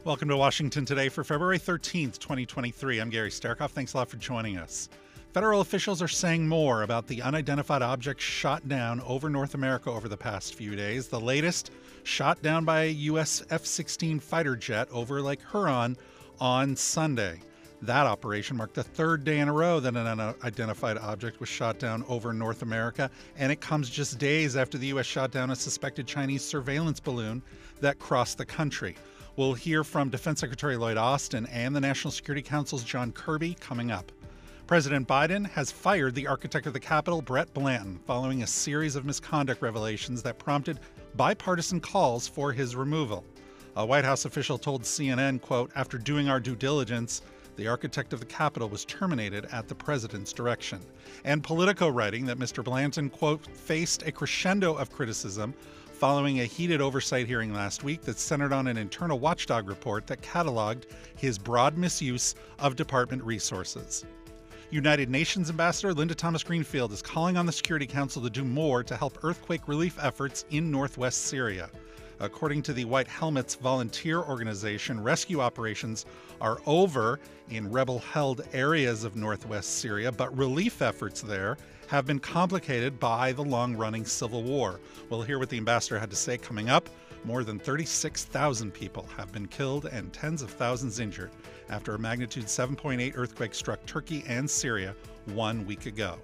Welcome to Washington Today for February 13th, 2023. I'm Gary Starkoff. Thanks a lot for joining us. Federal officials are saying more about the unidentified object shot down over North America over the past few days. The latest, shot down by a U.S. F-16 fighter jet over Lake Huron on Sunday. That operation marked the third day in a row that an unidentified object was shot down over North America, and it comes just days after the U.S. shot down a suspected Chinese surveillance balloon that crossed the country. We'll hear from Defense Secretary Lloyd Austin and the National Security Council's John Kirby coming up. President Biden has fired the architect of the Capitol, Brett Blanton, following a series of misconduct revelations that prompted bipartisan calls for his removal. A White House official told CNN, quote, "After doing our due diligence, the architect of the Capitol was terminated at the president's direction." And Politico writing that Mr. Blanton, quote, faced a crescendo of criticism following a heated oversight hearing last week that centered on an internal watchdog report that cataloged his broad misuse of department resources. United Nations Ambassador Linda Thomas-Greenfield is calling on the Security Council to do more to help earthquake relief efforts in northwest Syria. According to the White Helmets volunteer organization, rescue operations are over in rebel-held areas of northwest Syria, but relief efforts there have been complicated by the long-running civil war. We'll hear what the ambassador had to say coming up. More than 36,000 people have been killed and tens of thousands injured after a magnitude 7.8 earthquake struck Turkey and Syria 1 week ago.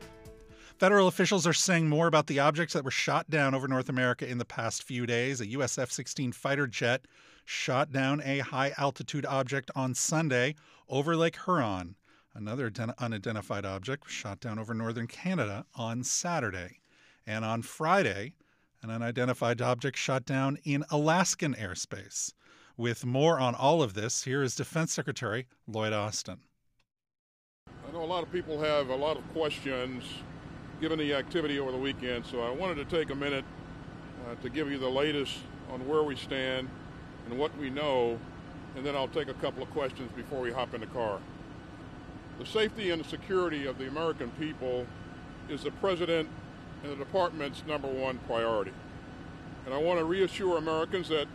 Federal officials are saying more about the objects that were shot down over North America in the past few days. A U.S. F-16 fighter jet shot down a high-altitude object on Sunday over Lake Huron. Another unidentified object was shot down over northern Canada on Saturday. And on Friday, an unidentified object shot down in Alaskan airspace. With more on all of this, here is Defense Secretary Lloyd Austin. I know a lot of people have a lot of questions given the activity over the weekend, so I wanted to take a minute to give you the latest on where we stand and what we know, and then I'll take a couple of questions before we hop in the car. The safety and the security of the American people is the President and the Department's #1 priority. And I want to reassure Americans that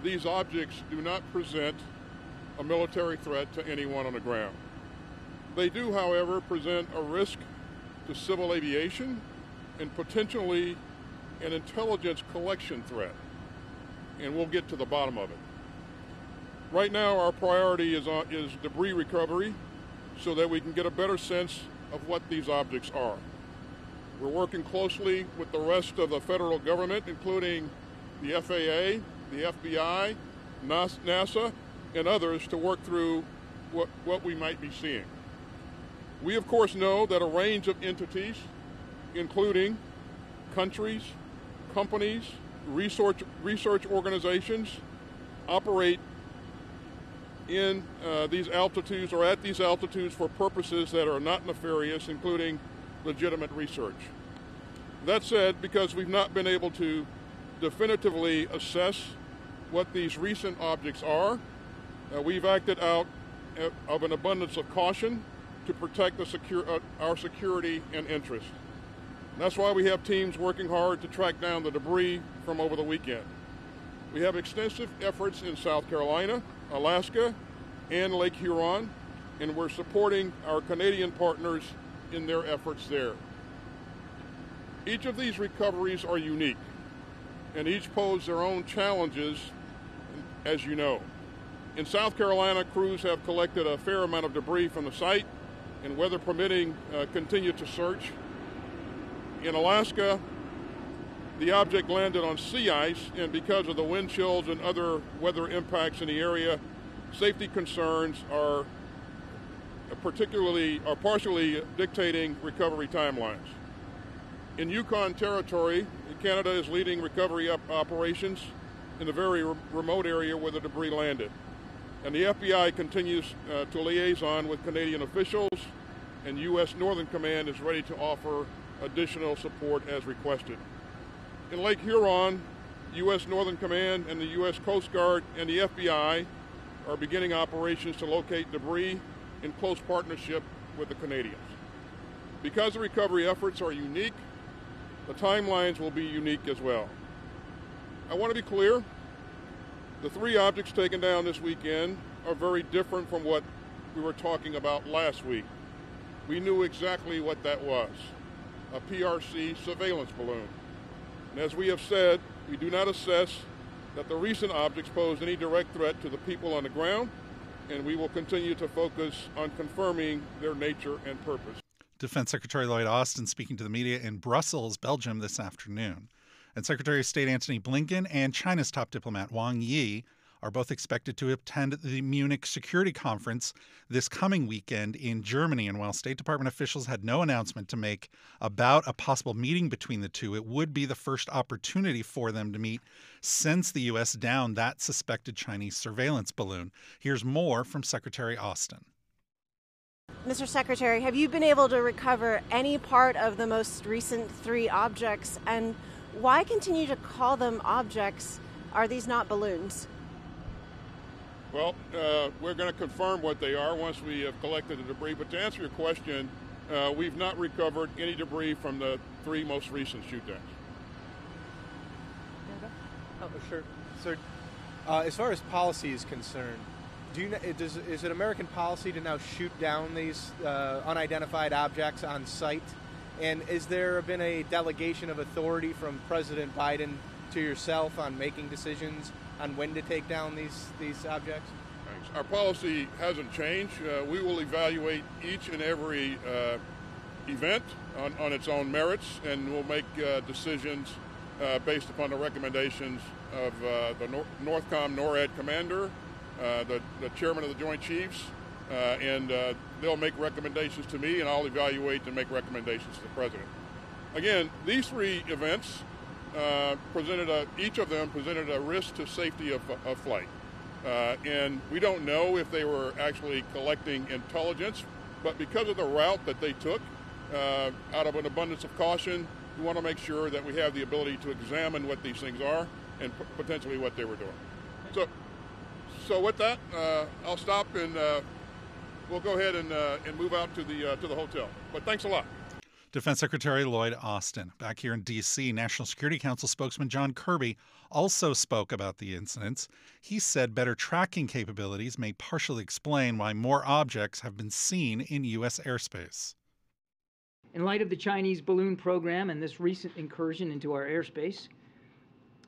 these objects do not present a military threat to anyone on the ground. They do, however, present a risk to civil aviation and potentially an intelligence collection threat. And we'll get to the bottom of it. Right now, our priority is debris recovery so that we can get a better sense of what these objects are. We're working closely with the rest of the federal government, including the FAA, the FBI, NASA, and others to work through what we might be seeing. We, of course, know that a range of entities, including countries, companies, research organizations, operate in these altitudes or at these altitudes for purposes that are not nefarious, including legitimate research. That said, because we've not been able to definitively assess what these recent objects are, we've acted out of an abundance of caution to protect our security and interest. And that's why we have teams working hard to track down the debris from over the weekend. We have extensive efforts in South Carolina, Alaska, and Lake Huron, and we're supporting our Canadian partners in their efforts there. Each of these recoveries are unique, and each pose their own challenges, as you know. In South Carolina, crews have collected a fair amount of debris from the site, and weather permitting, continue to search. In Alaska, the object landed on sea ice, and because of the wind chills and other weather impacts in the area, safety concerns are partially dictating recovery timelines. In Yukon Territory, Canada is leading recovery operations in the very remote area where the debris landed. And the FBI continues to liaison with Canadian officials, and U.S. Northern Command is ready to offer additional support as requested. In Lake Huron, U.S. Northern Command and the U.S. Coast Guard and the FBI are beginning operations to locate debris in close partnership with the Canadians. Because the recovery efforts are unique, the timelines will be unique as well. I want to be clear, The three objects taken down this weekend are very different from what we were talking about last week. We knew exactly what that was, a PRC surveillance balloon. And as we have said, we do not assess that the recent objects pose any direct threat to the people on the ground, and we will continue to focus on confirming their nature and purpose. Defense Secretary Lloyd Austin speaking to the media in Brussels, Belgium this afternoon. And Secretary of State Antony Blinken and China's top diplomat Wang Yi are both expected to attend the Munich Security Conference this coming weekend in Germany. And while State Department officials had no announcement to make about a possible meeting between the two, it would be the first opportunity for them to meet since the U.S. downed that suspected Chinese surveillance balloon. Here's more from Secretary Austin. Mr. Secretary, have you been able to recover any part of the most recent three objects? And why continue to call them objects? Are these not balloons? Well, we're going to confirm what they are once we have collected the debris. But to answer your question, we've not recovered any debris from the three most recent shoot downs. Oh, sure. Sir, as far as policy is concerned, is it American policy to now shoot down these unidentified objects on site? And has there been a delegation of authority from President Biden to yourself on making decisions on when to take down these objects? Thanks. Our policy hasn't changed. We will evaluate each and every event on its own merits, and we'll make decisions based upon the recommendations of the NORTHCOM NORAD commander, the chairman of the Joint Chiefs, and they'll make recommendations to me, and I'll evaluate and make recommendations to the president. Again, these three events each of them presented a risk to safety of flight. And we don't know if they were actually collecting intelligence, but because of the route that they took, out of an abundance of caution, we want to make sure that we have the ability to examine what these things are and potentially what they were doing. So with that, I'll stop and we'll go ahead and move out to the hotel. But thanks a lot. Defense Secretary Lloyd Austin. Back here in D.C., National Security Council spokesman John Kirby also spoke about the incidents. He said better tracking capabilities may partially explain why more objects have been seen in U.S. airspace. In light of the Chinese balloon program and this recent incursion into our airspace,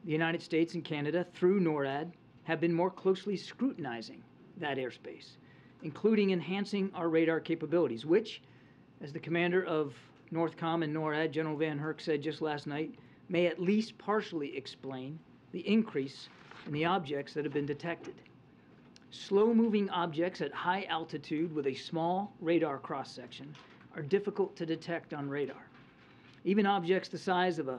the United States and Canada, through NORAD, have been more closely scrutinizing that airspace, including enhancing our radar capabilities, which, as the commander of NORTHCOM and NORAD, General Van Herk, said just last night, may at least partially explain the increase in the objects that have been detected. Slow-moving objects at high altitude with a small radar cross-section are difficult to detect on radar. Even objects the size of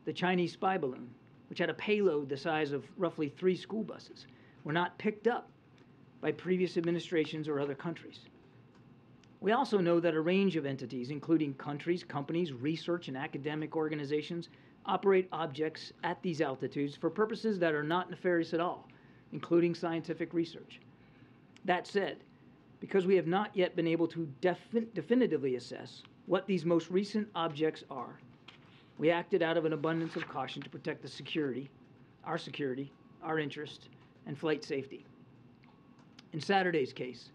the Chinese spy balloon, which had a payload the size of roughly 3 school buses, were not picked up by previous administrations or other countries. We also know that a range of entities, including countries, companies, research, and academic organizations, operate objects at these altitudes for purposes that are not nefarious at all, including scientific research. That said, because we have not yet been able to definitively assess what these most recent objects are, we acted out of an abundance of caution to protect the security, our interest, and flight safety. In Saturday's case,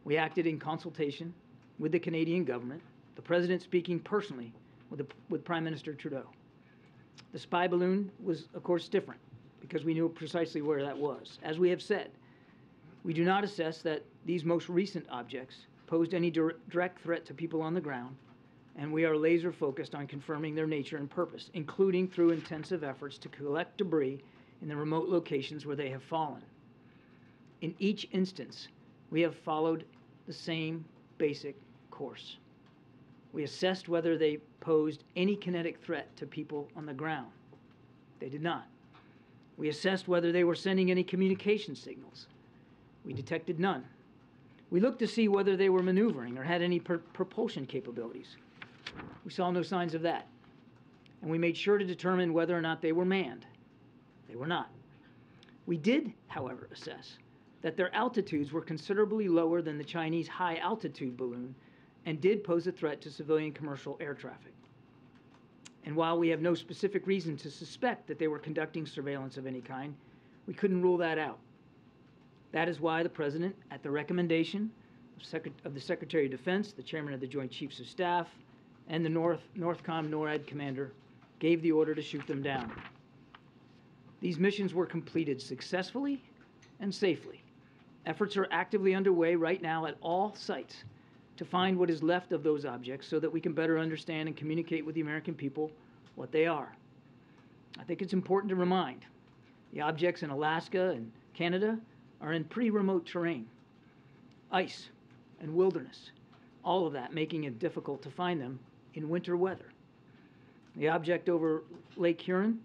we acted in consultation with the Canadian government, the President speaking personally with Prime Minister Trudeau. The spy balloon was, of course, different because we knew precisely where that was. As we have said, we do not assess that these most recent objects posed any direct threat to people on the ground, and we are laser focused on confirming their nature and purpose, including through intensive efforts to collect debris in the remote locations where they have fallen. In each instance, we have followed the same basic course. We assessed whether they posed any kinetic threat to people on the ground. They did not. We assessed whether they were sending any communication signals. We detected none. We looked to see whether they were maneuvering or had any propulsion capabilities. We saw no signs of that. And we made sure to determine whether or not they were manned. They were not. We did, however, assess that their altitudes were considerably lower than the Chinese high-altitude balloon and did pose a threat to civilian commercial air traffic. And while we have no specific reason to suspect that they were conducting surveillance of any kind, we couldn't rule that out. That is why the President, at the recommendation of the Secretary of Defense, the Chairman of the Joint Chiefs of Staff, and the NORTHCOM NORAD commander, gave the order to shoot them down. These missions were completed successfully and safely. Efforts are actively underway right now at all sites to find what is left of those objects so that we can better understand and communicate with the American people what they are. I think it's important to remind the objects in Alaska and Canada are in pretty remote terrain, ice and wilderness, all of that making it difficult to find them in winter weather. The object over Lake Huron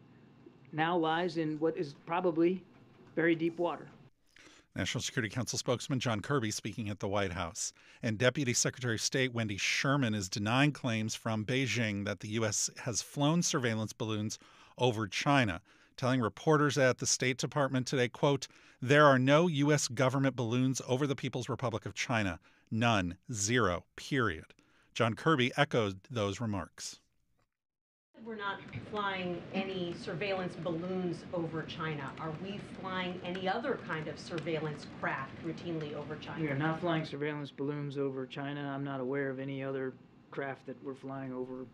now lies in what is probably very deep water. National Security Council spokesman John Kirby speaking at the White House. And Deputy Secretary of State Wendy Sherman is denying claims from Beijing that the U.S. has flown surveillance balloons over China, telling reporters at the State Department today, quote, "There are no U.S. government balloons over the People's Republic of China. None. Zero. Period." John Kirby echoed those remarks. We're not flying any surveillance balloons over China. Are we flying any other kind of surveillance craft routinely over China? We are not flying surveillance balloons over China. I'm not aware of any other craft that we're flying over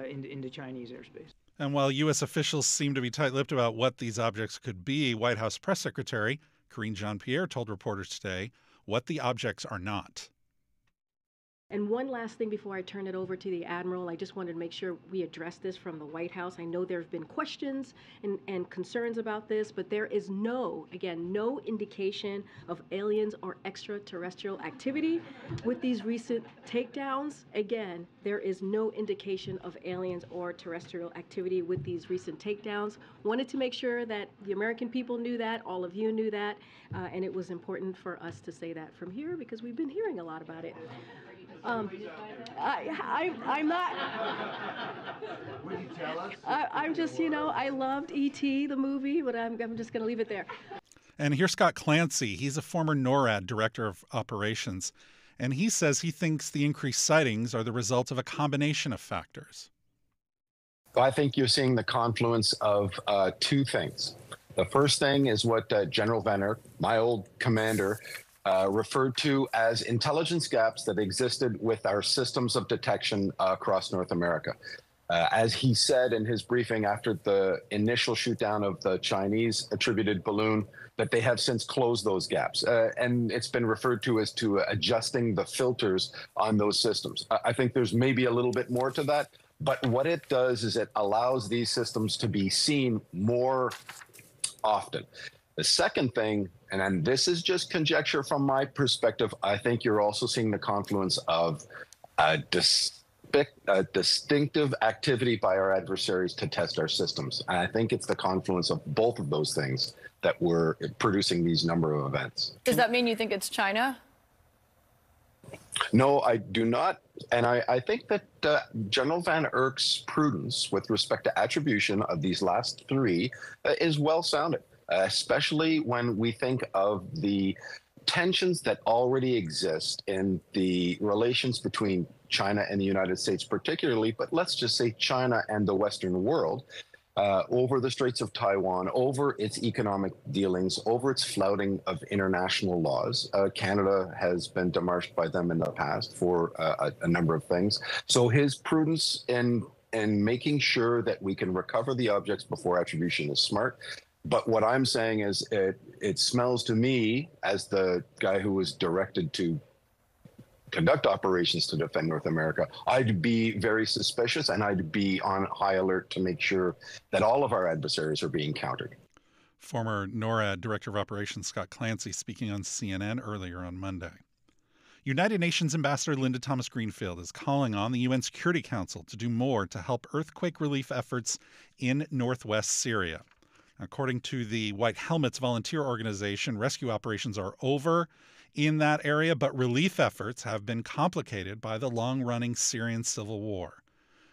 into Chinese airspace. And while U.S. officials seem to be tight-lipped about what these objects could be, White House Press Secretary Karine Jean-Pierre told reporters today what the objects are not. And one last thing before I turn it over to the Admiral, I just wanted to make sure we address this from the White House. I know there have been questions and concerns about this, but there is no indication of aliens or extraterrestrial activity with these recent takedowns. Again, there is no indication of aliens or terrestrial activity with these recent takedowns. Wanted to make sure that the American people knew that, all of you knew that, and it was important for us to say that from here because we've been hearing a lot about it. I'm not. Would you tell us? I'm just, I loved E.T., the movie, but I'm just going to leave it there. And here's Scott Clancy. He's a former NORAD director of operations, and he says he thinks the increased sightings are the result of a combination of factors. I think you're seeing the confluence of two things. The first thing is what General Van Erck, my old commander, referred to as intelligence gaps that existed with our systems of detection across North America. As he said in his briefing after the initial shoot down of the Chinese attributed balloon, that they have since closed those gaps. And it's been referred to as adjusting the filters on those systems. I think there's maybe a little bit more to that, but what it does is it allows these systems to be seen more often. The second thing, and this is just conjecture from my perspective, I think you're also seeing the confluence of distinctive activity by our adversaries to test our systems. And I think it's the confluence of both of those things that we're producing these number of events. Does that mean you think it's China? No, I do not. And I think that General Van Erck's prudence with respect to attribution of these last three is well-sounded. Especially when we think of the tensions that already exist in the relations between China and the United States particularly, but let's just say China and the Western world, over the Straits of Taiwan, over its economic dealings, over its flouting of international laws. Canada has been demarched by them in the past for a number of things. So his prudence in making sure that we can recover the objects before attribution is smart. But what I'm saying is it smells to me, as the guy who was directed to conduct operations to defend North America, I'd be very suspicious and I'd be on high alert to make sure that all of our adversaries are being countered. Former NORAD Director of Operations Scott Clancy speaking on CNN earlier on Monday. United Nations Ambassador Linda Thomas-Greenfield is calling on the UN Security Council to do more to help earthquake relief efforts in northwest Syria. According to the White Helmets volunteer organization, rescue operations are over in that area, but relief efforts have been complicated by the long-running Syrian civil war.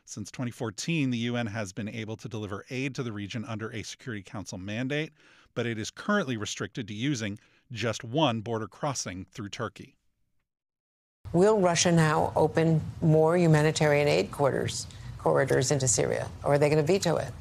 Since 2014, the UN has been able to deliver aid to the region under a Security Council mandate, but it is currently restricted to using just one border crossing through Turkey. Will Russia now open more humanitarian aid corridors into Syria, or are they going to veto it?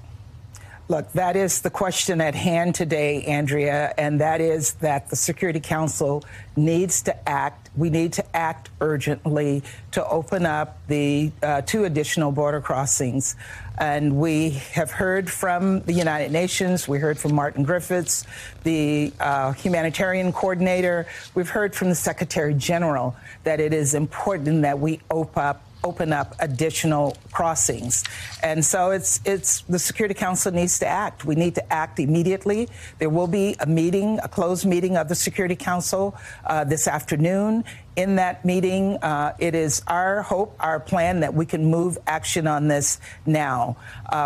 Look, that is the question at hand today, Andrea, and that is that the Security Council needs to act. We need to act urgently to open up the 2 additional border crossings. And we have heard from the United Nations. We heard from Martin Griffiths, the humanitarian coordinator. We've heard from the Secretary General that it is important that we open up additional crossings. And so it's the Security Council needs to act. We need to act immediately. There will be a closed meeting of the Security Council this afternoon. In that meeting, it is our hope, our plan that we can move action on this now.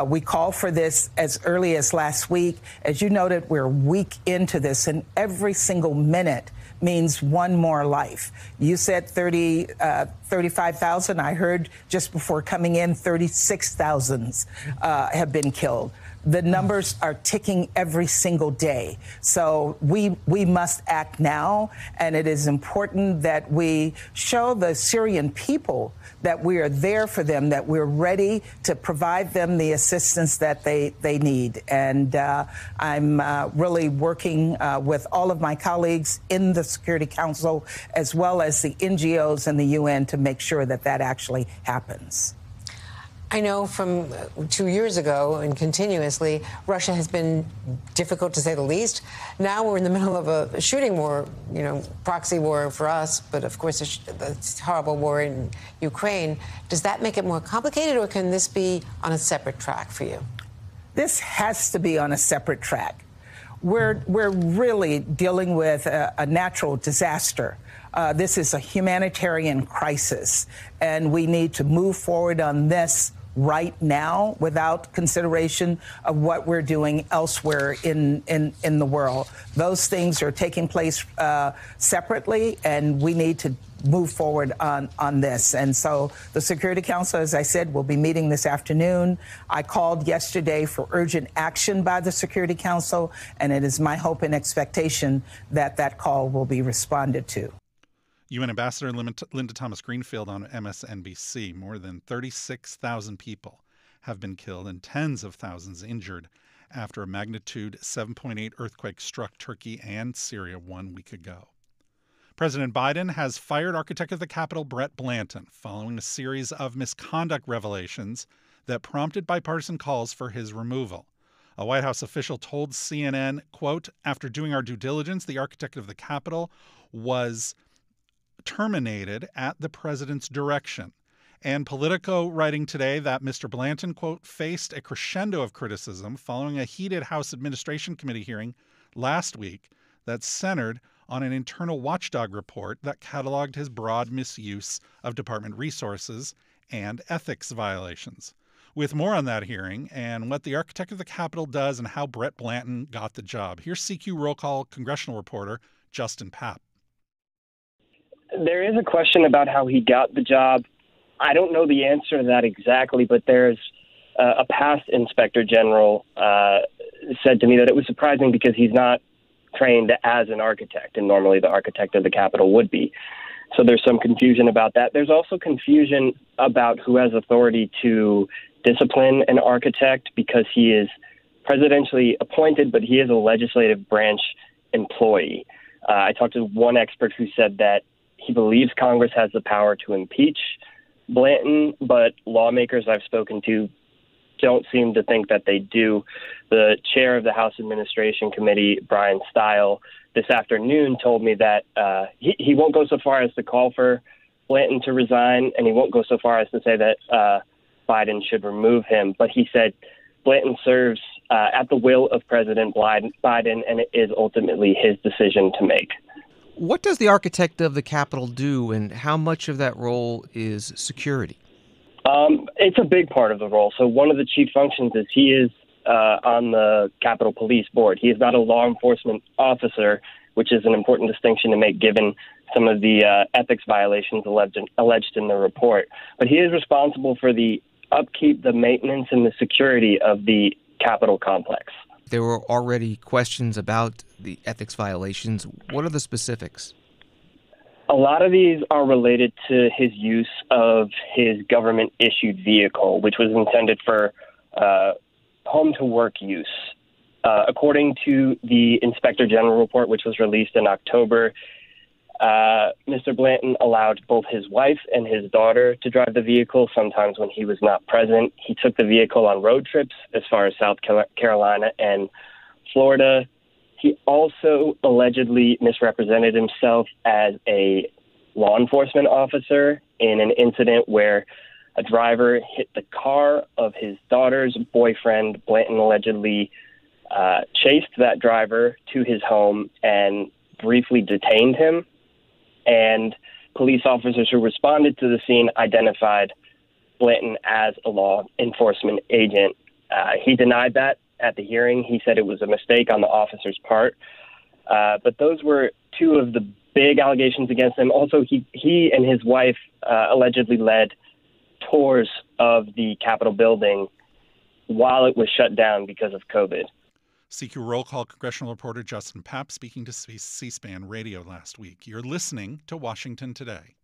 We called for this as early as last week. As you noted, we're a week into this, and every single minute means one more life. You said 35,000. I heard just before coming in, 36,000 have been killed. The numbers are ticking every single day. So we must act now, and it is important that we show the Syrian people that we are there for them, that we're ready to provide them the assistance that they need. And I'm really working with all of my colleagues in the Security Council, as well as the NGOs and the UN, to make sure that that actually happens. I know from 2 years ago and continuously, Russia has been difficult to say the least. Now we're in the middle of a shooting war, proxy war for us, but of course the horrible war in Ukraine. Does that make it more complicated, or can this be on a separate track for you? This has to be on a separate track. We're really dealing with a natural disaster. This is a humanitarian crisis, and we need to move forward on this right now without consideration of what we're doing elsewhere in the world. Those things are taking place separately, and we need to move forward on this. And so the Security Council, as I said, will be meeting this afternoon. I called yesterday for urgent action by the Security Council, and it is my hope and expectation that that call will be responded to. UN Ambassador Linda Thomas-Greenfield on MSNBC. More than 36,000 people have been killed and tens of thousands injured after a magnitude 7.8 earthquake struck Turkey and Syria 1 week ago. President Biden has fired architect of the Capitol Brett Blanton following a series of misconduct revelations that prompted bipartisan calls for his removal. A White House official told CNN, quote, "After doing our due diligence, the architect of the Capitol was terminated at the president's direction." And Politico writing today that Mr. Blanton, quote, faced a crescendo of criticism following a heated House Administration Committee hearing last week that centered on an internal watchdog report that cataloged his broad misuse of department resources and ethics violations. With more on that hearing and what the architect of the Capitol does and how Brett Blanton got the job, here's CQ Roll Call congressional reporter Justin Papp. There is a question about how he got the job. I don't know the answer to that exactly, but there's a past inspector general said to me that it was surprising because he's not trained as an architect, and normally the architect of the Capitol would be. So there's some confusion about that. There's also confusion about who has authority to discipline an architect because he is presidentially appointed, but he is a legislative branch employee. I talked to one expert who said that he believes Congress has the power to impeach Blanton, but lawmakers I've spoken to don't seem to think that they do. The chair of the House Administration Committee, Brian Stile, this afternoon told me that he won't go so far as to call for Blanton to resign, and he won't go so far as to say that Biden should remove him. But he said Blanton serves at the will of President Biden, and it is ultimately his decision to make. What does the architect of the Capitol do, and how much of that role is security? It's a big part of the role. So one of the chief functions is he is on the Capitol Police Board. He is not a law enforcement officer, which is an important distinction to make given some of the ethics violations alleged in the report. But he is responsible for the upkeep, the maintenance, and the security of the Capitol complex. There were already questions about the ethics violations. What are the specifics? A lot of these are related to his use of his government-issued vehicle, which was intended for home to work use. According to the Inspector General report, which was released in October, Mr. Blanton allowed both his wife and his daughter to drive the vehicle, sometimes when he was not present. He took the vehicle on road trips as far as South Carolina and Florida. He also allegedly misrepresented himself as a law enforcement officer in an incident where a driver hit the car of his daughter's boyfriend. Blanton allegedly chased that driver to his home and briefly detained him. And police officers who responded to the scene identified Blanton as a law enforcement agent. He denied that at the hearing. He said it was a mistake on the officer's part. But those were two of the big allegations against him. Also, he and his wife allegedly led tours of the Capitol building while it was shut down because of COVID. CQ Roll Call congressional reporter Justin Papp speaking to C-SPAN Radio last week. You're listening to Washington Today.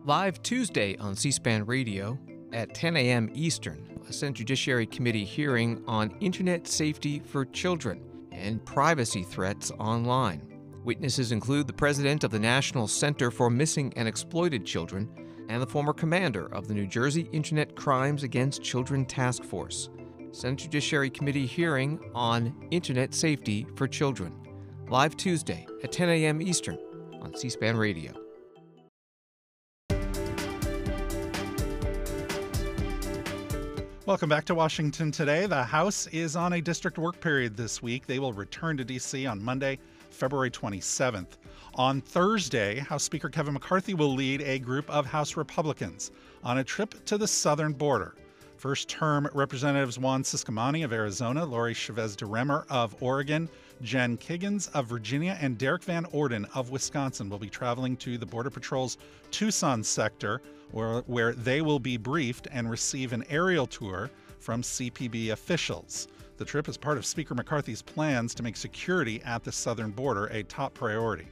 Live Tuesday on C-SPAN Radio at 10 a.m. Eastern, a Senate Judiciary Committee hearing on Internet safety for children and privacy threats online. Witnesses include the president of the National Center for Missing and Exploited Children and the former commander of the New Jersey Internet Crimes Against Children Task Force. Senate Judiciary Committee hearing on Internet safety for children. Live Tuesday at 10 a.m. Eastern on C-SPAN Radio. Welcome back to Washington Today. The House is on a district work period this week. They will return to D.C. on Monday, February 27th. On Thursday, House Speaker Kevin McCarthy will lead a group of House Republicans on a trip to the southern border. First-term Representatives Juan Ciscomani of Arizona, Lori Chavez DeRemer of Oregon, Jen Kiggins of Virginia, and Derek Van Orden of Wisconsin will be traveling to the Border Patrol's Tucson sector, where they will be briefed and receive an aerial tour from CPB officials. The trip is part of Speaker McCarthy's plans to make security at the southern border a top priority.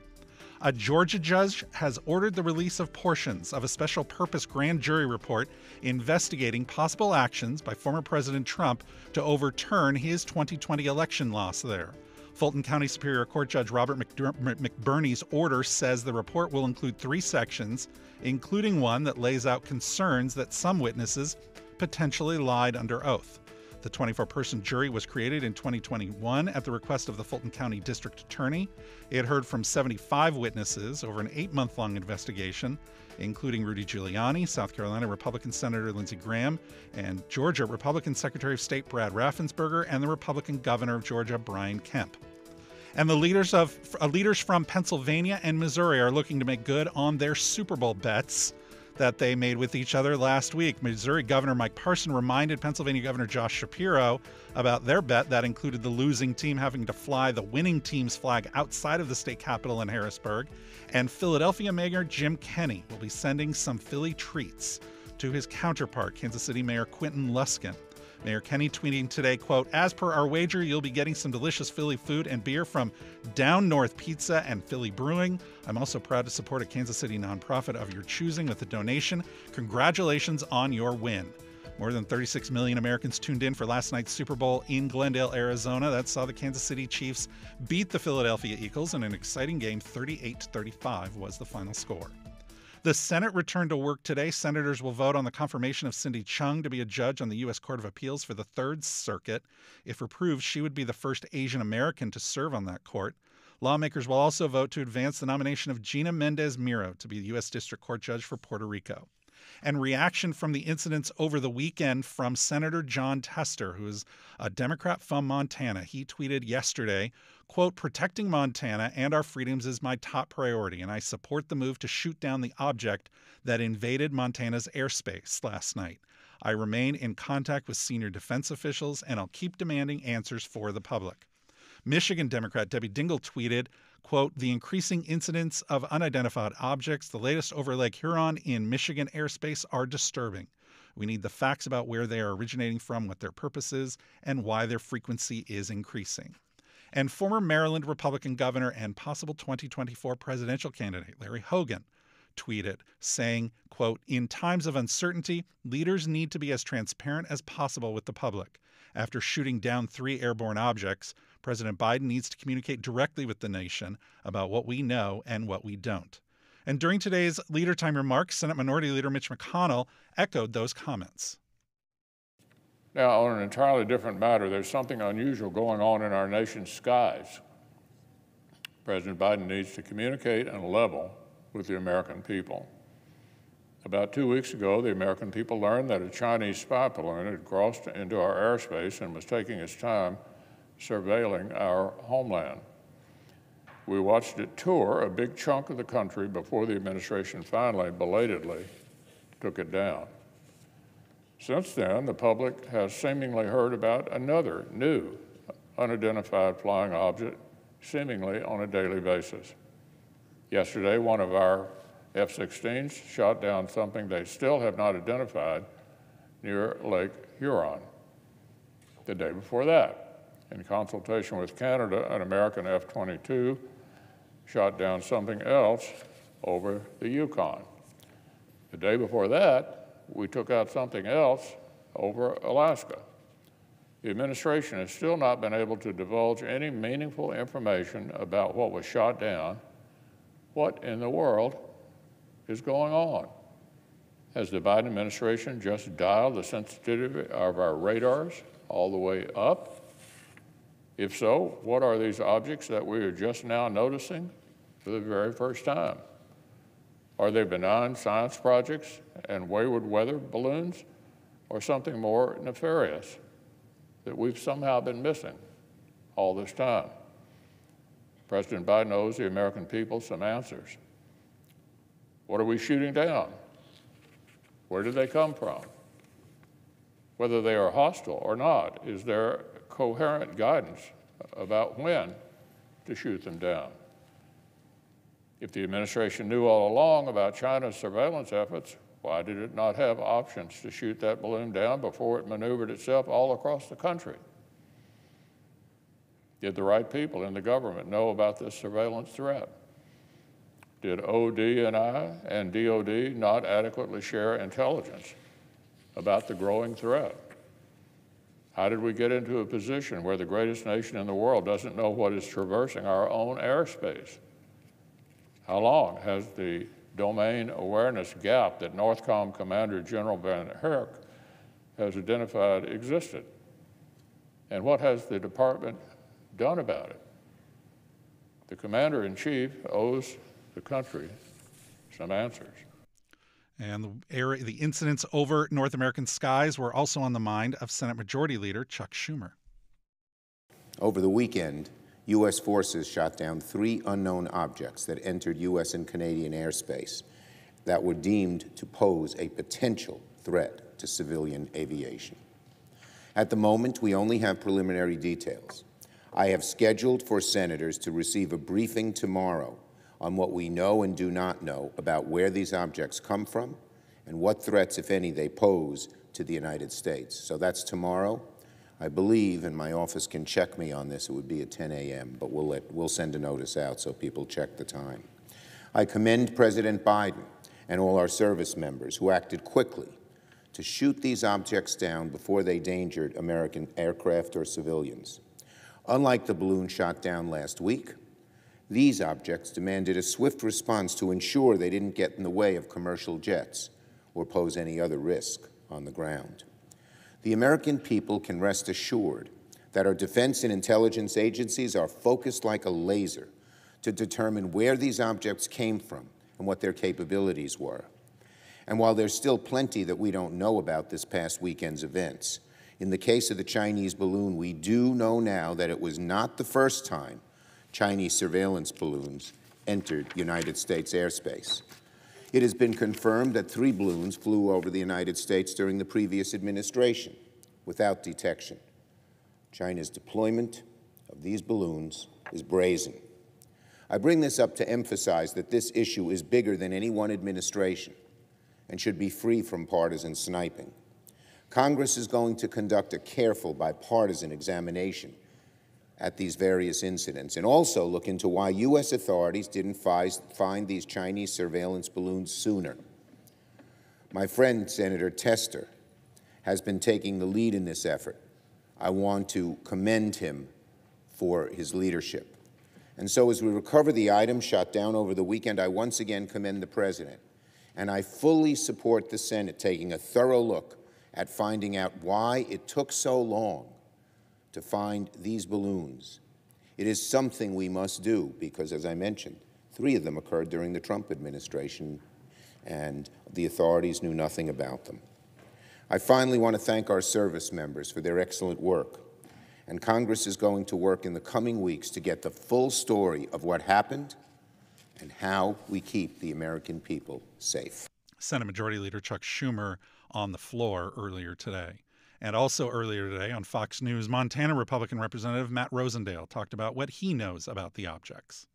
A Georgia judge has ordered the release of portions of a special purpose grand jury report investigating possible actions by former President Trump to overturn his 2020 election loss there. Fulton County Superior Court Judge Robert McBurney's order says the report will include 3 sections, including one that lays out concerns that some witnesses potentially lied under oath. The 24-person jury was created in 2021 at the request of the Fulton County District Attorney. It heard from 75 witnesses over an 8-month-long investigation, including Rudy Giuliani, South Carolina Republican Senator Lindsey Graham, and Georgia Republican Secretary of State Brad Raffensperger, and the Republican Governor of Georgia, Brian Kemp. And the leaders from Pennsylvania and Missouri are looking to make good on their Super Bowl bets that they made with each other last week. Missouri Governor Mike Parson reminded Pennsylvania Governor Josh Shapiro about their bet that included the losing team having to fly the winning team's flag outside of the state capitol in Harrisburg. And Philadelphia Mayor Jim Kenney will be sending some Philly treats to his counterpart, Kansas City Mayor Quentin Luskin. Mayor Kenney tweeting today, quote, "As per our wager, you'll be getting some delicious Philly food and beer from Down North Pizza and Philly Brewing. I'm also proud to support a Kansas City nonprofit of your choosing with a donation. Congratulations on your win." More than 36 million Americans tuned in for last night's Super Bowl in Glendale, Arizona. That saw the Kansas City Chiefs beat the Philadelphia Eagles in an exciting game. 38-35 was the final score. The Senate returned to work today. Senators will vote on the confirmation of Cindy Chung to be a judge on the U.S. Court of Appeals for the Third Circuit. If approved, she would be the first Asian American to serve on that court. Lawmakers will also vote to advance the nomination of Gina Mendez-Miro to be the U.S. District Court Judge for Puerto Rico. And reaction from the incidents over the weekend from Senator John Tester, who is a Democrat from Montana. He tweeted yesterday, quote, "Protecting Montana and our freedoms is my top priority, and I support the move to shoot down the object that invaded Montana's airspace last night. I remain in contact with senior defense officials, and I'll keep demanding answers for the public." Michigan Democrat Debbie Dingell tweeted, quote, "The increasing incidents of unidentified objects, the latest over Lake Huron in Michigan airspace, are disturbing. We need the facts about where they are originating from, what their purpose is, and why their frequency is increasing." And former Maryland Republican governor and possible 2024 presidential candidate Larry Hogan tweeted, saying, quote, "In times of uncertainty, leaders need to be as transparent as possible with the public. After shooting down 3 airborne objects, President Biden needs to communicate directly with the nation about what we know and what we don't." And during today's Leader Time remarks, Senate Minority Leader Mitch McConnell echoed those comments. Now, on an entirely different matter, there's something unusual going on in our nation's skies. President Biden needs to communicate and level with the American people. About 2 weeks ago, the American people learned that a Chinese spy balloon had crossed into our airspace and was taking its time surveilling our homeland. We watched it tour a big chunk of the country before the administration finally, belatedly, took it down. Since then, the public has seemingly heard about another new unidentified flying object, seemingly on a daily basis. Yesterday, one of our F-16s shot down something they still have not identified near Lake Huron. The day before that, in consultation with Canada, an American F-22 shot down something else over the Yukon. The day before that, we took out something else over Alaska. The administration has still not been able to divulge any meaningful information about what was shot down. What in the world is going on? Has the Biden administration just dialed the sensitivity of our radars all the way up? If so, what are these objects that we are just now noticing for the very first time? Are they benign science projects and wayward weather balloons, or something more nefarious that we've somehow been missing all this time? President Biden owes the American people some answers. What are we shooting down? Where did they come from? Whether they are hostile or not, is there coherent guidance about when to shoot them down? If the administration knew all along about China's surveillance efforts, why did it not have options to shoot that balloon down before it maneuvered itself all across the country? Did the right people in the government know about this surveillance threat? Did ODNI and DOD not adequately share intelligence about the growing threat? How did we get into a position where the greatest nation in the world doesn't know what is traversing our own airspace? How long has the domain awareness gap that NORTHCOM Commander General Van Herk has identified existed? And what has the department done about it? The Commander-in-Chief owes the country some answers. And the incidents over North American skies were also on the mind of Senate Majority Leader Chuck Schumer. Over the weekend, U.S. forces shot down 3 unknown objects that entered U.S. and Canadian airspace that were deemed to pose a potential threat to civilian aviation. At the moment, we only have preliminary details. I have scheduled for senators to receive a briefing tomorrow on what we know and do not know about where these objects come from and what threats, if any, they pose to the United States. So that's tomorrow. I believe, and my office can check me on this, it would be at 10 a.m., but we'll send a notice out so people check the time. I commend President Biden and all our service members who acted quickly to shoot these objects down before they endangered American aircraft or civilians. Unlike the balloon shot down last week, these objects demanded a swift response to ensure they didn't get in the way of commercial jets or pose any other risk on the ground. The American people can rest assured that our defense and intelligence agencies are focused like a laser to determine where these objects came from and what their capabilities were. And while there's still plenty that we don't know about this past weekend's events, in the case of the Chinese balloon, we do know now that it was not the first time Chinese surveillance balloons entered United States airspace. It has been confirmed that 3 balloons flew over the United States during the previous administration without detection. China's deployment of these balloons is brazen. I bring this up to emphasize that this issue is bigger than any one administration and should be free from partisan sniping. Congress is going to conduct a careful bipartisan examination at these various incidents, and also look into why U.S. authorities didn't find these Chinese surveillance balloons sooner. My friend, Senator Tester, has been taking the lead in this effort. I want to commend him for his leadership. And so as we recover the items shot down over the weekend, I once again commend the President. And I fully support the Senate taking a thorough look at finding out why it took so long to find these balloons. It is something we must do because, as I mentioned, 3 of them occurred during the Trump administration, and the authorities knew nothing about them. I finally want to thank our service members for their excellent work. And Congress is going to work in the coming weeks to get the full story of what happened and how we keep the American people safe. Senate Majority Leader Chuck Schumer on the floor earlier today. And also earlier today on Fox News, Montana Republican Representative Matt Rosendale talked about what he knows about the objects.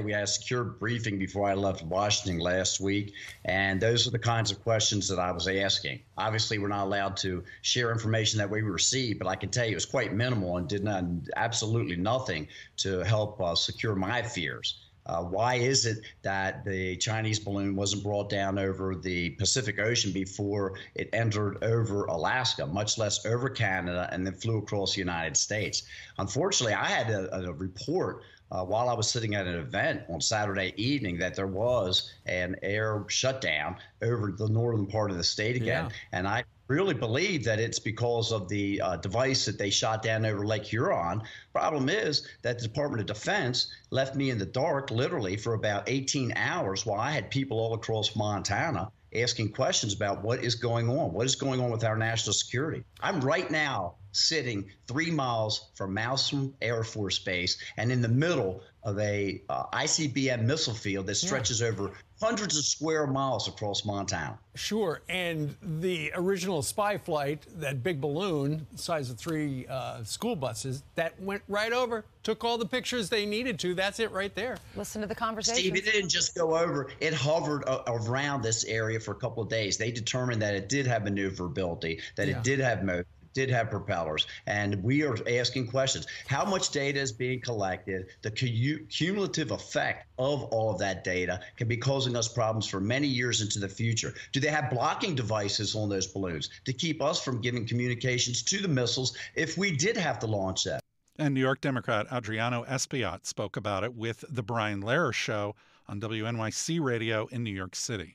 We had a secure briefing before I left Washington last week, and those are the kinds of questions that I was asking. Obviously, we're not allowed to share information that we received, but I can tell you it was quite minimal and did absolutely nothing to help secure my fears. Why is it that the Chinese balloon wasn't brought down over the Pacific Ocean before it entered over Alaska, much less over Canada, and then flew across the United States? Unfortunately, I had a report while I was sitting at an event on Saturday evening that there was an air shutdown over the northern part of the state again. Yeah. And I really believe that it's because of the device that they shot down over Lake Huron. Problem is that the Department of Defense left me in the dark literally for about 18 hours while I had people all across Montana asking questions about what is going on. What is going on with our national security? I'm right now sitting 3 miles from Malmstrom Air Force Base and in the middle of a ICBM missile field that stretches over hundreds of square miles across Montana. Sure, and the original spy flight, that big balloon, the size of 3 school buses, that went right over, took all the pictures they needed to. That's it right there. Listen to the conversation. Steve, it didn't just go over. It hovered around this area for a couple of days. They determined that it did have maneuverability, that it did have motion, did have propellers, and we are asking questions. How much data is being collected? The cumulative effect of all of that data can be causing us problems for many years into the future. Do they have blocking devices on those balloons to keep us from giving communications to the missiles if we did have to launch them? And New York Democrat Adriano Espaillat spoke about it with The Brian Lehrer Show on WNYC Radio in New York City.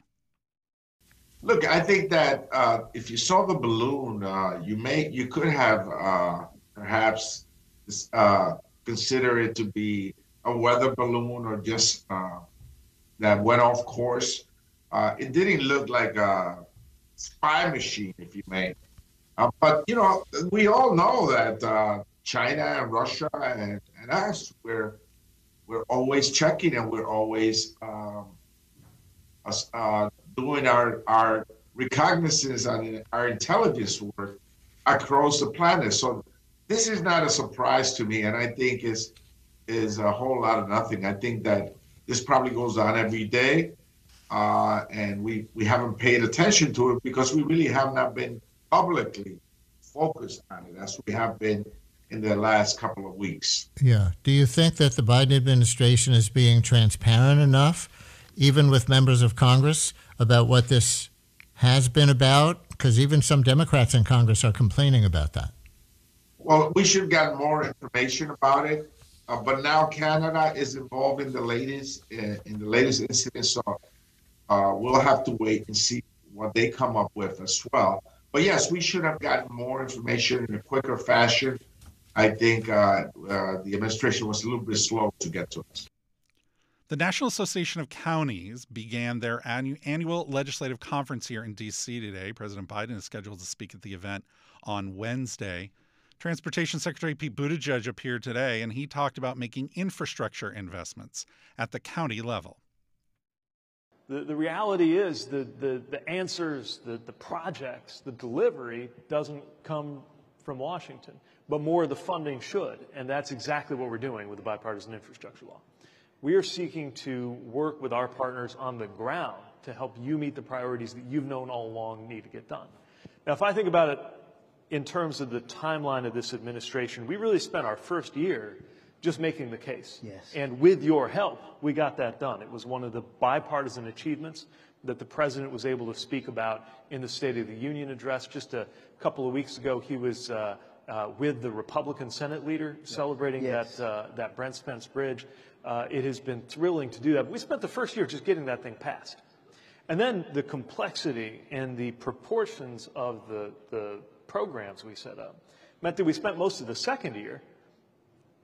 Look, I think that if you saw the balloon, you could have perhaps consider it to be a weather balloon or just that went off course. It didn't look like a spy machine, if you may. But you know, we all know that China and Russia and us, we're always checking and we're always doing our reconnaissance and our intelligence work across the planet. So this is not a surprise to me, and I think is a whole lot of nothing. I think that this probably goes on every day, and we haven't paid attention to it because we really have not been publicly focused on it as we have been in the last couple of weeks. Yeah. Do you think that the Biden administration is being transparent enough, even with members of Congress, about what this has been about? Because even some Democrats in Congress are complaining about that. Well, we should get more information about it, but now Canada is involved in the latest incident, so we'll have to wait and see what they come up with as well. But yes, we should have gotten more information in a quicker fashion. I think the administration was a little bit slow to get to us. The National Association of Counties began their annual legislative conference here in D.C. today. President Biden is scheduled to speak at the event on Wednesday. Transportation Secretary Pete Buttigieg appeared today, and he talked about making infrastructure investments at the county level. The reality is the answers, the projects, the delivery doesn't come from Washington, but more of the funding should, and that's exactly what we're doing with the bipartisan infrastructure law. We are seeking to work with our partners on the ground to help you meet the priorities that you've known all along need to get done. Now, if I think about it in terms of the timeline of this administration, we really spent our first year just making the case. Yes. And with your help, we got that done. It was one of the bipartisan achievements that the president was able to speak about in the State of the Union address. Just a couple of weeks ago, he was with the Republican Senate leader celebrating that Brent Spence Bridge. It has been thrilling to do that. But we spent the first year just getting that thing passed. And then the complexity and the proportions of the programs we set up meant that we spent most of the second year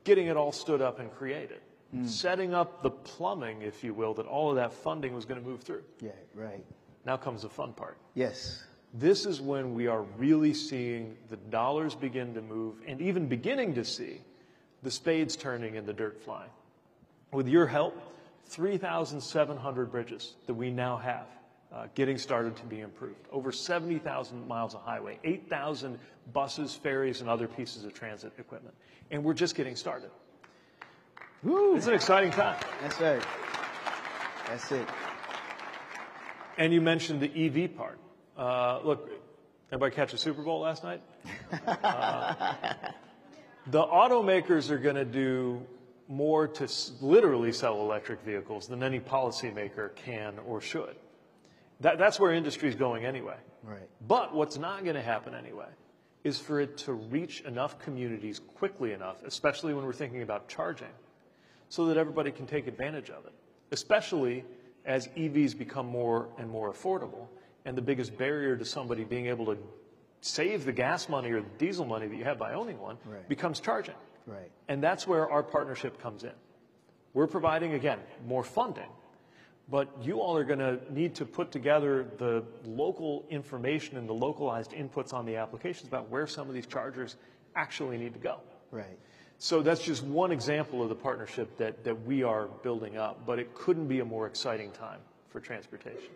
getting it all stood up and created, setting up the plumbing, if you will, that all of that funding was going to move through. Yeah, right. Now comes the fun part. Yes. This is when we are really seeing the dollars begin to move and even beginning to see the spades turning and the dirt flying. With your help, 3,700 bridges that we now have getting started to be improved. Over 70,000 miles of highway, 8,000 buses, ferries, and other pieces of transit equipment. And we're just getting started. Woo. It's an exciting time. That's right. That's it. And you mentioned the EV part. Look, everybody catch a Super Bowl last night? The automakers are going to do more to literally sell electric vehicles than any policymaker can or should. That's where industry is going anyway. Right. But what's not going to happen anyway is for it to reach enough communities quickly enough, especially when we're thinking about charging, so that everybody can take advantage of it, especially as EVs become more and more affordable. And the biggest barrier to somebody being able to save the gas money or the diesel money that you have by owning one becomes charging. Right. And that's where our partnership comes in. We're providing, again, more funding, but you all are going to need to put together the local information and the localized inputs on the applications about where some of these chargers actually need to go. Right. So that's just one example of the partnership that we are building up, but it couldn't be a more exciting time for transportation.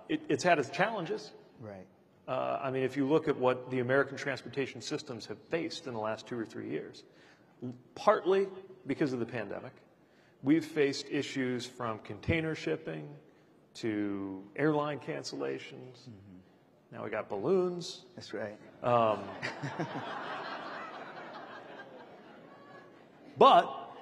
It's had its challenges. Right. I mean, if you look at what the American transportation systems have faced in the last 2 or 3 years, partly because of the pandemic, we've faced issues from container shipping to airline cancellations. Now we got balloons. That's right. But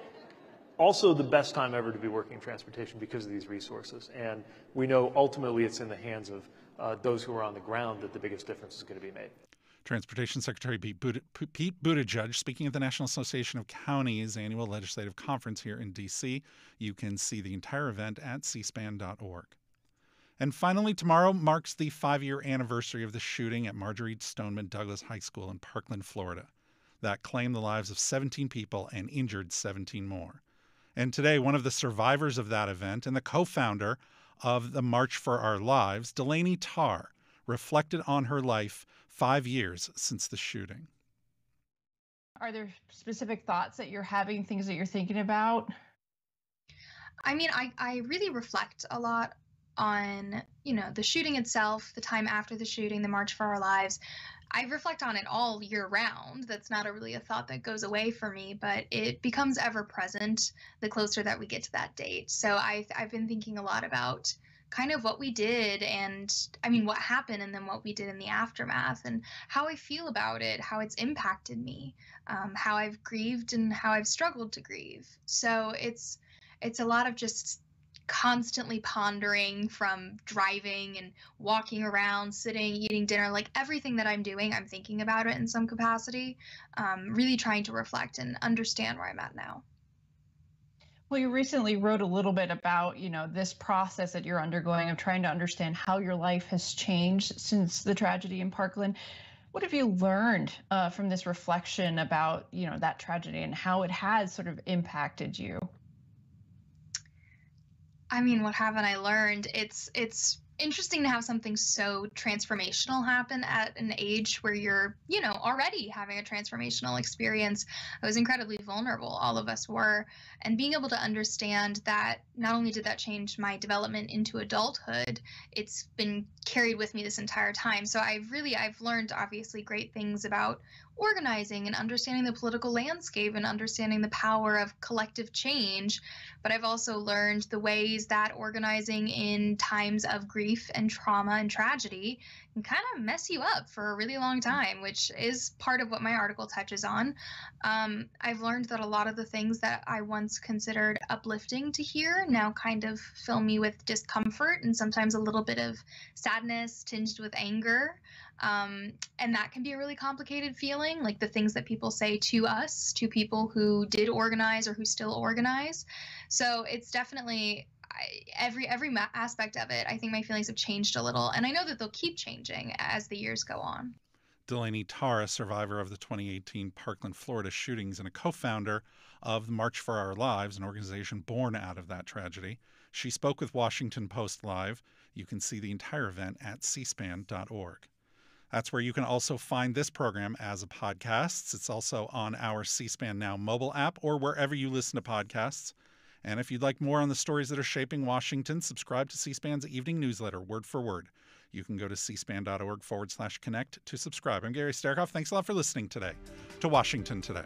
also the best time ever to be working in transportation because of these resources. And we know ultimately it's in the hands of those who are on the ground that the biggest difference is going to be made. Transportation Secretary Pete Buttigieg speaking at the National Association of Counties annual legislative conference here in D.C. You can see the entire event at cspan.org. And finally, tomorrow marks the 5-year anniversary of the shooting at Marjorie Stoneman Douglas High School in Parkland, Florida. That claimed the lives of 17 people and injured 17 more. And today, one of the survivors of that event and the co-founder of the March for Our Lives, Delaney Tarr, reflected on her life 5 years since the shooting. Are there specific thoughts that you're having, things that you're thinking about? I mean, I really reflect a lot on, the shooting itself, the time after the shooting, the March for Our Lives. I reflect on it all year round. That's not really a thought that goes away for me, but it becomes ever present the closer that we get to that date. So I've been thinking a lot about kind of what we did and, what happened and then what we did in the aftermath and how I feel about it, how it's impacted me, how I've grieved and how I've struggled to grieve. So it's a lot of just constantly pondering, from driving and walking around, sitting, eating dinner, like everything that I'm doing, I'm thinking about it in some capacity, really trying to reflect and understand where I'm at now. Well, you recently wrote a little bit about, this process that you're undergoing of trying to understand how your life has changed since the tragedy in Parkland. What have you learned from this reflection about, that tragedy and how it has sort of impacted you? What haven't I learned? It's interesting to have something so transformational happen at an age where you're, already having a transformational experience. I was incredibly vulnerable, all of us were, and being able to understand that not only did that change my development into adulthood, it's been carried with me this entire time. So I've learned obviously great things about organizing and understanding the political landscape and understanding the power of collective change. But I've also learned the ways that organizing in times of grief and trauma and tragedy can kind of mess you up for a really long time, which is part of what my article touches on. I've learned that a lot of the things that I once considered uplifting to hear now kind of fill me with discomfort and sometimes a little bit of sadness tinged with anger. And that can be a really complicated feeling, like the things that people say to us, to people who did organize or who still organize. So it's definitely every aspect of it. I think my feelings have changed a little, and I know that they'll keep changing as the years go on. Delaney Tarr, a survivor of the 2018 Parkland, Florida shootings and a co-founder of the March for Our Lives, an organization born out of that tragedy. She spoke with Washington Post Live. You can see the entire event at cspan.org. That's where you can also find this program as a podcast. It's also on our C-SPAN Now mobile app or wherever you listen to podcasts. And if you'd like more on the stories that are shaping Washington, subscribe to C-SPAN's evening newsletter, word for word. You can go to cspan.org/connect to subscribe. I'm Gary Sterkoff. Thanks a lot for listening today to Washington Today.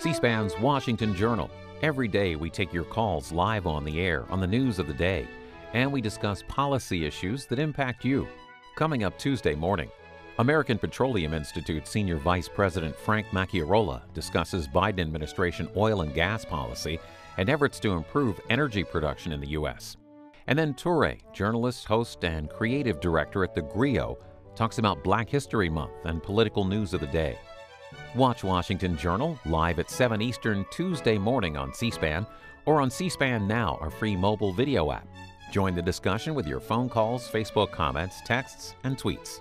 C-SPAN's Washington Journal. Every day we take your calls live on the air on the news of the day, and we discuss policy issues that impact you. Coming up Tuesday morning, American Petroleum Institute Senior Vice President Frank Macchiarola discusses Biden administration oil and gas policy and efforts to improve energy production in the U.S. And then Toure, journalist, host, and creative director at the Griot, talks about Black History Month and political news of the day. Watch Washington Journal live at 7 Eastern Tuesday morning on C-SPAN or on C-SPAN Now, our free mobile video app. Join the discussion with your phone calls, Facebook comments, texts, and tweets.